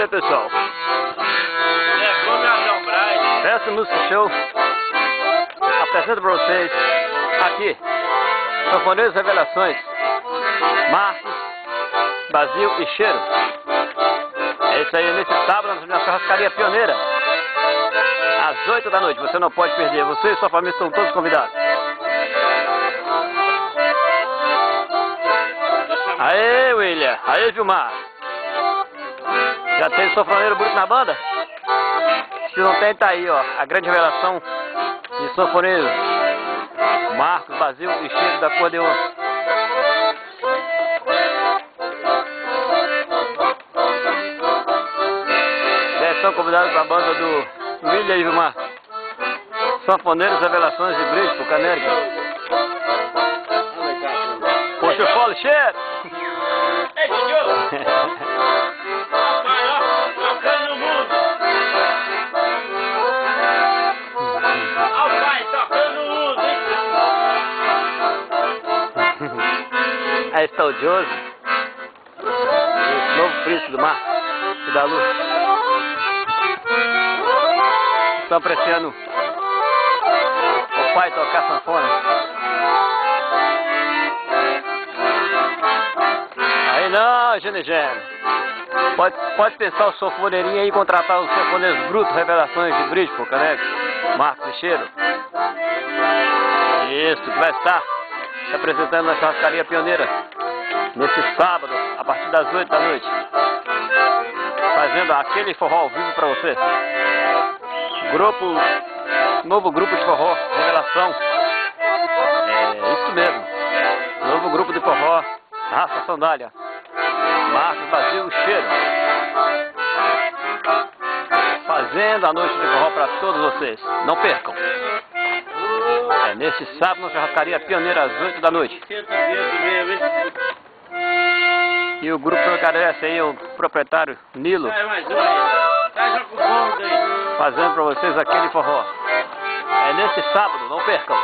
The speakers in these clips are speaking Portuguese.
aí, pessoal. Festa Música Show apresenta pra vocês aqui Sanfoneiros Revelações, Marcos, Basil e Cheiro. É isso aí, nesse sábado na churrascaria Pioneira, às 8 da noite. Você não pode perder, você e sua família estão todos convidados. Aê, William, aê, Vilmar. Já tem sanfoneiro bonito na banda? Se não tem, tá aí, ó, a grande revelação de sanfoneiros, Marcos, Basil e Cheiro da acordeon. Já estão convidados para a banda do William e Vilmar, Sanfoneiros Revelações de Bridgeport, Connecticut. Puxa o fole, Cheiro! Ei, Juju! Tocando o mundo! Ó o pai tocando o mundo, hein? Aí está o Josi, o novo príncipe do mar e da luz. Estão apreciando o pai tocar sanfona. Aí não, Genegene. Pode pensar o sanfoneirinho aí e contratar os sanfoneiros brutos, Revelações de Bridgeport, Connecticut, Marcos e Cheiro. Isso, que vai estar se apresentando na churrascaria Pioneira nesse sábado, a partir das 8 da noite, fazendo aquele forró ao vivo para você. Novo grupo de forró, Revelação. É isso mesmo. Novo grupo de forró, Raça Sandália, Marcos, Basil e Cheiro. Fazendo a noite de forró para todos vocês. Não percam. É nesse sábado na churrascaria Pioneira às 8 da noite. E o grupo que agradece aí, o proprietário Nilo, fazendo para vocês aquele forró. É nesse sábado, não percam.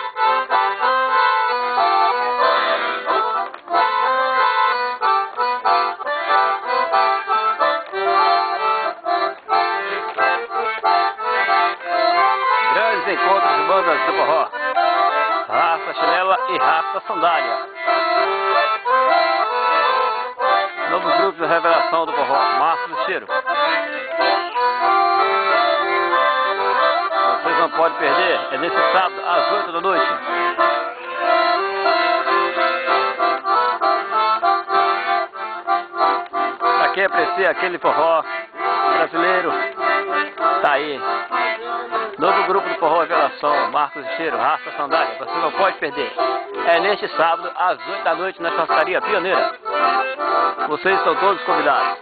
Grandes encontros de bandas do forró, Raça Chinela e Raça Sandália. Novo grupo de revelação do forró, Marcos e Cheiro. Vocês não podem perder, é nesse sábado às 8 da noite. Pra quem aprecia aquele forró brasileiro, tá aí. Novo grupo de forró Revelação, Marcos e Cheiro, Raça Sandália. Você não pode perder. É neste sábado às 8 da noite na churrascaria Pioneira. Vocês estão todos convidados.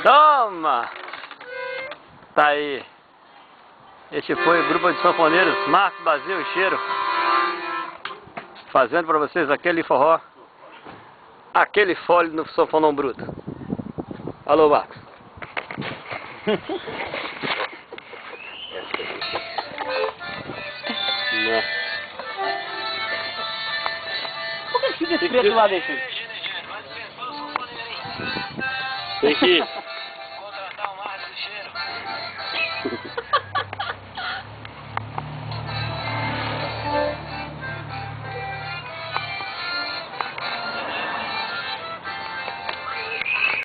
Toma! Tá aí. Este foi o grupo de sanfoneiros Marcos, Basil e Cheiro, fazendo para vocês aquele forró, aquele fole no sanfonão bruto. Alô, Marcos. Né? Por que fica esse preto lá dentro? Tem que